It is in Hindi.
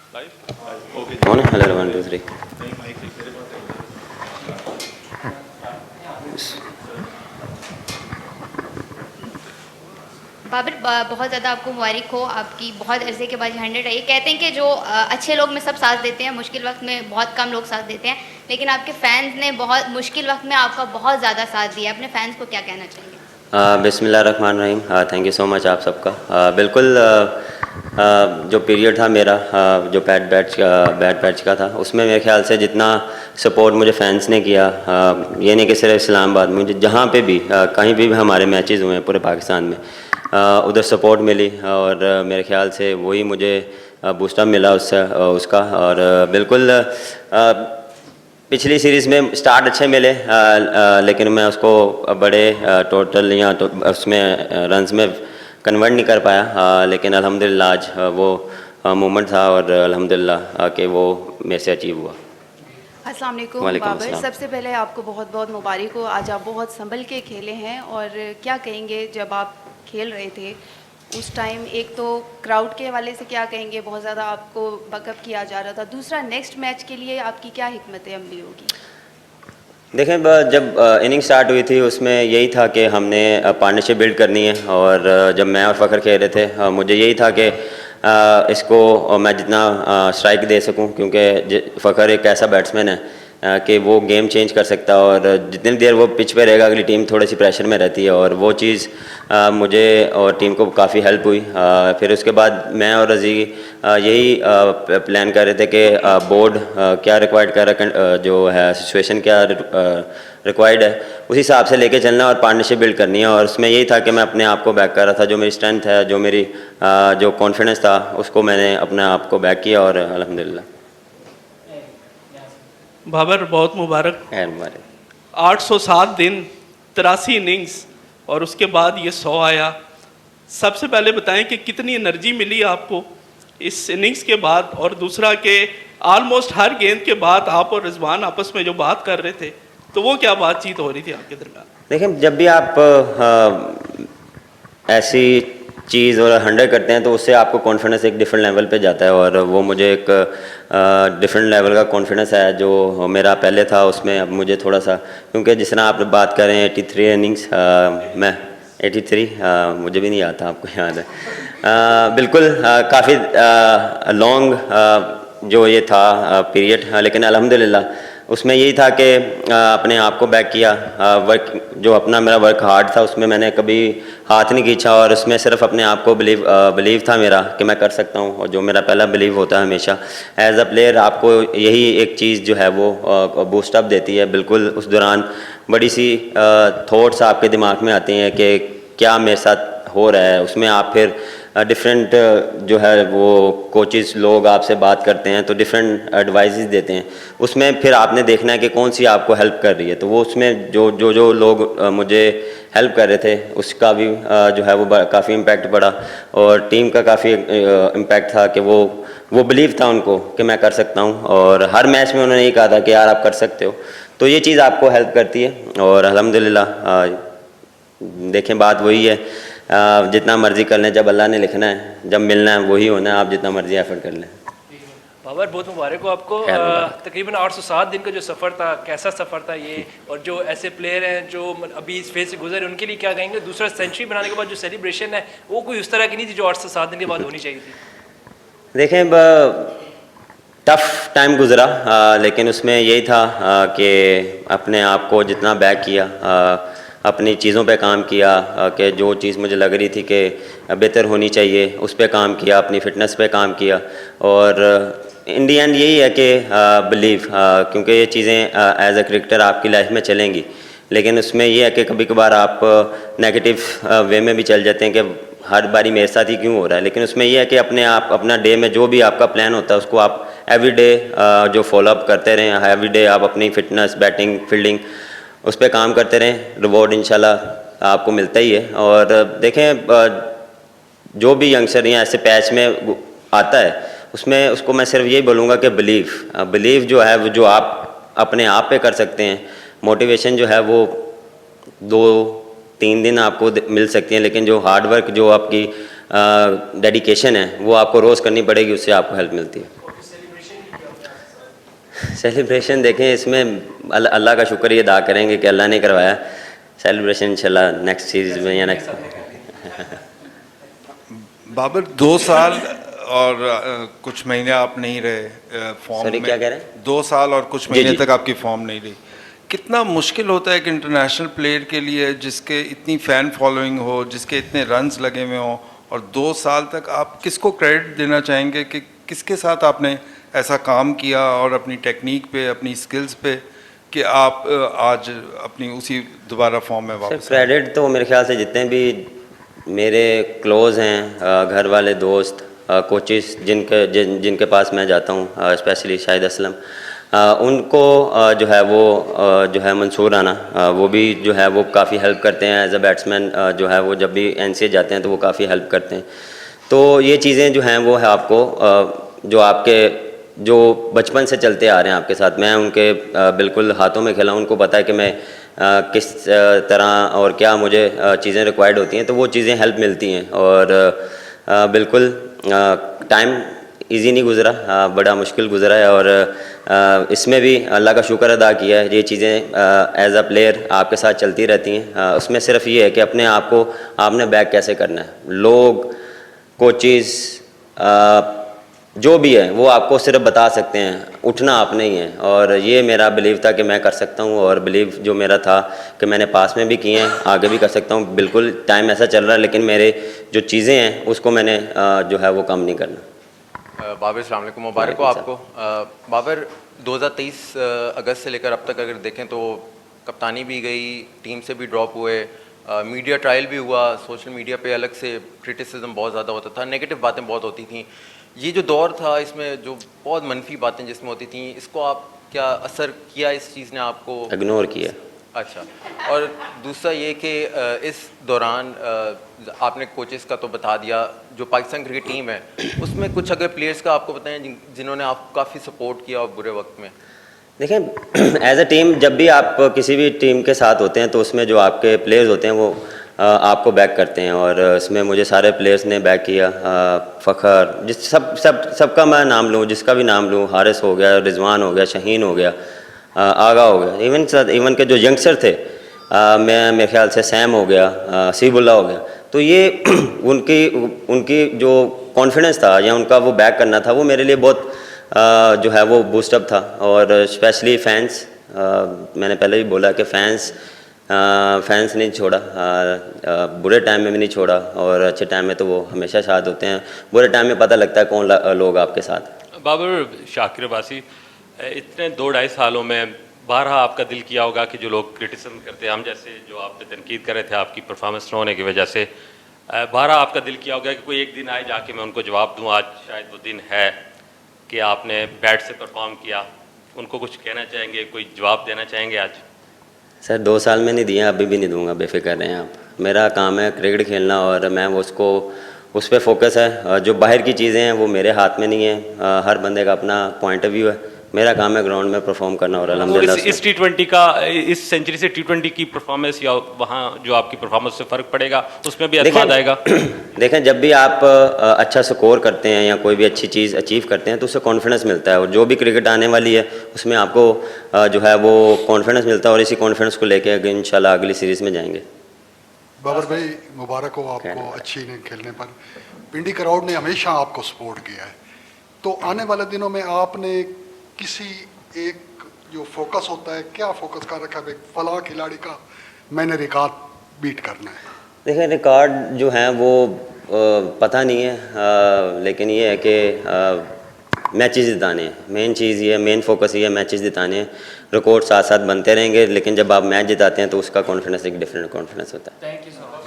कौन है? हेलो 1 2 3। बाबर, बहुत ज़्यादा आपको मुबारक हो, आपकी बहुत अरसे के बाद 100 आई। कहते हैं कि जो अच्छे लोग में सब साथ देते हैं, मुश्किल वक्त में बहुत कम लोग साथ देते हैं, लेकिन आपके फैंस ने बहुत मुश्किल वक्त में आपका बहुत ज़्यादा साथ दिया। अपने फैंस को क्या कहना चाहेंगे? बिस्मिल्लाहिर्रहमानिर्रहीम। थैंक यू सो मच आप सबका। बिल्कुल जो पीरियड था मेरा, जो बैड पैच का था, उसमें मेरे ख्याल से जितना सपोर्ट मुझे फैंस ने किया, ये नहीं कि सिर्फ इस्लामाबाद, मुझे जहाँ पे भी कहीं भी हमारे मैचेस हुए हैं पूरे पाकिस्तान में, उधर सपोर्ट मिली और मेरे ख्याल से वही मुझे बूस्टअप मिला उससे उसका। और बिल्कुल पिछली सीरीज़ में स्टार्ट अच्छे मिले, लेकिन मैं उसको बड़े टोटल या तो उसमें रन्स में कन्वर्ट नहीं कर पाया, लेकिन अल्हम्दुलिल्लाह आज वो मोमेंट था और अल्हम्दुलिल्लाह कि वो मेरे से अचीव हुआ। अस्सलाम वालेकुम वालेकुम बाबर, अस्सलाम। सबसे पहले आपको बहुत बहुत मुबारक हो। आज आप बहुत संभल के खेले हैं, और क्या कहेंगे जब आप खेल रहे थे उस टाइम, एक तो क्राउड के हवाले से क्या कहेंगे, बहुत ज़्यादा आपको बकअप किया जा रहा था, दूसरा नेक्स्ट मैच के लिए आपकी क्या हिकमत अमली होगी? देखें, जब इनिंग स्टार्ट हुई थी उसमें यही था कि हमने पार्टनरशिप बिल्ड करनी है, और जब मैं और फ़खर खेल रहे थे मुझे यही था कि इसको मैं जितना स्ट्राइक दे सकूं, क्योंकि फ़खर एक ऐसा बैट्समैन है कि वो गेम चेंज कर सकता है, और जितनी देर वो पिच पे रहेगा अगली टीम थोड़ी सी प्रेशर में रहती है, और वो चीज़ मुझे और टीम को काफ़ी हेल्प हुई। फिर उसके बाद मैं और रज़ी यही प्लान कर रहे थे कि बोर्ड क्या रिक्वायर्ड कर रहा, जो है सिचुएशन क्या रिक्वायर्ड है, उस हिसाब से लेके चलना और पार्टनरशिप बिल्ड करनी है। और उसमें यही था कि मैं अपने आप को बैक कर रहा था, जो मेरी स्ट्रेंथ है, जो मेरी जो कॉन्फिडेंस था, उसको मैंने अपने आप को बैक किया और अल्हम्दुलिल्लाह। बाबर, बहुत मुबारक। 807 दिन, 83 इनिंग्स, और उसके बाद ये 100 आया। सबसे पहले बताएं कि कितनी एनर्जी मिली आपको इस इनिंग्स के बाद, और दूसरा कि ऑलमोस्ट हर गेंद के बाद आप और रिजवान आपस में जो बात कर रहे थे, तो वो क्या बातचीत हो रही थी आपके दरमियान? देखें, जब भी आप ऐसी चीज़ और 100 करते हैं तो उससे आपको कॉन्फिडेंस एक डिफरेंट लेवल पे जाता है, और वो मुझे एक डिफरेंट लेवल का कॉन्फिडेंस है जो मेरा पहले था उसमें अब मुझे थोड़ा सा, क्योंकि जिस तरह आप बात कर रहे हैं 83 इनिंग्स, मैं 83 मुझे भी नहीं आता, आपको याद है। बिल्कुल काफ़ी लॉन्ग जो ये था पीरियड, लेकिन अल्हम्दुलिल्लाह उसमें यही था कि अपने आप को बैक किया। वर्क जो अपना मेरा वर्क हार्ड था उसमें मैंने कभी हाथ नहीं खींचा, और उसमें सिर्फ अपने आप को बिलीव था मेरा कि मैं कर सकता हूँ, और जो मेरा पहला बिलीव होता है हमेशा एज अ प्लेयर, आपको यही एक चीज़ जो है वो बूस्टअप देती है। बिल्कुल उस दौरान बड़ी सी थॉट्स आपके दिमाग में आती हैं कि क्या मेरे साथ हो रहा है, उसमें आप फिर डिफरेंट जो है वो कोचेस लोग आपसे बात करते हैं तो डिफरेंट एडवाइजेस देते हैं, उसमें फिर आपने देखना है कि कौन सी आपको हेल्प कर रही है। तो वो उसमें जो लोग मुझे हेल्प कर रहे थे उसका भी जो है वो काफ़ी इम्पैक्ट पड़ा, और टीम का काफ़ी इम्पैक्ट था कि वो बिलीव था उनको कि मैं कर सकता हूँ, और हर मैच में उन्होंने यही कहा था कि यार आप कर सकते हो। तो ये चीज़ आपको हेल्प करती है, और अल्हम्दुलिल्लाह देखें बात वही है, जितना मर्जी कर लें, जब अल्लाह ने लिखना है, जब मिलना है वही होना है, आप जितना मर्जी एफर्ट कर लें। बाबर, बहुत मुबारक हो आपको। तकरीबन 807 दिन का जो सफ़र था, कैसा सफ़र था ये, और जो ऐसे प्लेयर हैं जो अभी इस फेज से गुजरे उनके लिए क्या कहेंगे? दूसरा, सेंचुरी बनाने के बाद जो सेलिब्रेशन है वो कोई उस तरह की नहीं थी जो 807 दिन के बाद होनी चाहिए थी। देखें, टफ़ टाइम गुज़रा, लेकिन उसमें यही था कि अपने आप को जितना बैक किया, अपनी चीज़ों पे काम किया, कि जो चीज़ मुझे लग रही थी कि बेहतर होनी चाहिए उस पे काम किया, अपनी फ़िटनेस पे काम किया, और इन दी एंड यही है कि बिलीव, क्योंकि ये चीज़ें एज अ क्रिकेटर आपकी लाइफ में चलेंगी, लेकिन उसमें ये है कि कभी कभार आप नेगेटिव वे में भी चल जाते हैं कि हर बारी मेरे साथ ही क्यों हो रहा है, लेकिन उसमें यह है कि अपने आप अपना डे में जो भी आपका प्लान होता है उसको आप एवरी डे जो फॉलोअप करते रहें, एवरी डे आप अपनी फ़िटनेस, बैटिंग, फील्डिंग उस पर काम करते रहें, रिवॉर्ड इंशाल्लाह आपको मिलता ही है। और देखें, जो भी यंगस्टर या ऐसे पैच में आता है उसमें उसको मैं सिर्फ यही बोलूँगा कि बिलीव जो है वो जो आप अपने आप पे कर सकते हैं, मोटिवेशन जो है वो 2-3 दिन आपको मिल सकती है, लेकिन जो हार्ड वर्क, जो आपकी डेडिकेशन है वो आपको रोज़ करनी पड़ेगी, उससे आपको हेल्प मिलती है। सेलिब्रेशन देखें, इसमें अल्लाह का शुक्र ये अदा करेंगे कि अल्लाह ने करवाया। सेलिब्रेशन इंशाल्लाह नेक्स्ट सीरीज़ में या नेक्स्ट। बाबर 2 साल और कुछ महीने आप नहीं रहे फॉर्म सॉरी, में। क्या कह रहे हैं? 2 साल और कुछ जी, महीने जी। तक आपकी फॉर्म नहीं रही। कितना मुश्किल होता है कि इंटरनेशनल प्लेयर के लिए जिसके इतनी फ़ैन फॉलोइंग हो, जिसके इतने रन्स लगे हुए हों, और 2 साल तक आप किसको क्रेडिट देना चाहेंगे कि किसके साथ आपने ऐसा काम किया और अपनी टेक्निक पे, अपनी स्किल्स पे, कि आप आज अपनी उसी दोबारा फॉर्म में सर वापस? क्रेडिट तो मेरे ख्याल से जितने भी मेरे क्लोज़ हैं, घर वाले, दोस्त, कोचेस जिनके पास मैं जाता हूँ, स्पेशली शाहिद असलम, उनको जो है वो जो है मंसूर राना, वो भी जो है वो काफ़ी हेल्प करते हैं एज अ बैट्समैन। जो है वो जब भी एनसीए जाते हैं तो वो काफ़ी हेल्प करते हैं। तो ये चीज़ें जो हैं वो है आपको जो आपके जो बचपन से चलते आ रहे हैं आपके साथ, मैं उनके बिल्कुल हाथों में खेला हूँ। उनको पता है कि मैं किस तरह और क्या मुझे चीज़ें रिक्वायर्ड होती हैं, तो वो चीज़ें हेल्प मिलती हैं। और बिल्कुल टाइम इजी नहीं गुज़रा, बड़ा मुश्किल गुज़रा है। और इसमें भी अल्लाह का शुक्र अदा किया है। ये चीज़ें एज अ प्लेयर आपके साथ चलती रहती हैं। उसमें सिर्फ ये है कि अपने आप को आपने बैक कैसे करना है। लोग, कोचेस, जो भी है वो आपको सिर्फ बता सकते हैं, उठना आपने ही है। और ये मेरा बिलीव था कि मैं कर सकता हूँ, और बिलीव जो मेरा था कि मैंने पास में भी किए हैं, आगे भी कर सकता हूँ। बिल्कुल टाइम ऐसा चल रहा है, लेकिन मेरे जो चीज़ें हैं उसको मैंने जो है वो कम नहीं करना। बाबर अस्सलाम वालेकुम, मुबारक हो आपको। बाबर 2023 अगस्त से लेकर अब तक अगर देखें तो कप्तानी भी गई, टीम से भी ड्रॉप हुए, मीडिया ट्रायल भी हुआ, सोशल मीडिया पे अलग से क्रिटिसिज्म बहुत ज़्यादा होता था, नेगेटिव बातें बहुत होती थी। ये जो दौर था इसमें जो बहुत मनफी बातें जिसमें होती थी, इसको आप क्या असर किया इस चीज़ ने आपको? इग्नोर किया। अच्छा, और दूसरा ये कि इस दौरान आपने कोचेस का तो बता दिया, जो पाकिस्तान क्रिकेट टीम है उसमें कुछ अगर प्लेयर्स का आपको बताएं जिन्होंने आपको काफ़ी सपोर्ट किया और बुरे वक्त में? देखें, एज अ टीम जब भी आप किसी भी टीम के साथ होते हैं तो उसमें जो आपके प्लेयर्स होते हैं वो आपको बैक करते हैं। और इसमें मुझे सारे प्लेयर्स ने बैक किया। फ़खर, जिस सबका मैं नाम लूँ, जिसका भी नाम लूँ, हारिस हो गया, रिजवान हो गया, शहीन हो गया, आगा हो गया, इवन के जो यंगस्टर थे, मैं मेरे ख्याल से सैम हो गया, सीबुल्ला हो गया। तो ये उनकी जो कॉन्फिडेंस था या उनका वो बैक करना था, वो मेरे लिए बहुत जो है वो बूस्टअप था। और स्पेशली फैंस, मैंने पहले भी बोला कि फैंस नहीं छोड़ा, बुरे टाइम में भी नहीं छोड़ा, और अच्छे टाइम में तो वो हमेशा साथ होते हैं। बुरे टाइम में पता लगता है कौन लोग आपके साथ। बाबर शाकिर अब्बासी, इतने 2-2.5 सालों में बारहा आपका दिल किया होगा कि जो लोग क्रिटिसिज्म करते हैं, हम जैसे जो आप पे तनकीद कर रहे थे आपकी परफॉर्मेंस न होने की वजह से, बारहा आपका दिल किया होगा कि कोई एक दिन आए जाके मैं उनको जवाब दूँ। आज शायद वो दिन है कि आपने बैट से परफॉर्म किया, उनको कुछ कहना चाहेंगे, कोई जवाब देना चाहेंगे आज? सर 2 साल में नहीं दिया, अभी भी नहीं दूंगा, बेफिक्र रहें आप। मेरा काम है क्रिकेट खेलना और मैं उसको उस पर फोकस है। जो बाहर की चीज़ें हैं वो मेरे हाथ में नहीं है। हर बंदे का अपना पॉइंट ऑफ व्यू है। मेरा काम है ग्राउंड में परफॉर्म करना। और अल्हम्दुलिल्लाह इस T20 का, इस सेंचुरी से T20 की परफॉर्मेंस या वहाँ जो आपकी परफॉर्मेंस से फ़र्क पड़ेगा, उसमें भी एतमाद आएगा? देखें, जब भी आप अच्छा स्कोर करते हैं या कोई भी अच्छी चीज़ अचीव करते हैं तो उससे कॉन्फिडेंस मिलता है। और जो भी क्रिकेट आने वाली है उसमें आपको जो है वो कॉन्फिडेंस मिलता है, और इसी कॉन्फिडेंस को लेकर इंशाल्लाह अगली सीरीज़ में जाएंगे। बाबर भाई मुबारक हो आपको अच्छी इनिंग खेलने पर। पिंडी क्राउड ने हमेशा आपको सपोर्ट किया है, तो आने वाले दिनों में आपने किसी एक जो फोकस होता है, क्या फोकस कर रखा है? फलां खिलाड़ी का मैंने रिकॉर्ड बीट करना है। देखिए, रिकॉर्ड जो है वो पता नहीं है, लेकिन ये है कि मैचेस जिताने हैं। मेन चीज़ ये है, मेन फोकस ये है, मैचेस जिताने हैं। रिकॉर्ड साथ साथ बनते रहेंगे, लेकिन जब आप मैच जिताते हैं तो उसका कॉन्फिडेंस एक डिफरेंट कॉन्फिडेंस होता है। Thank you so much.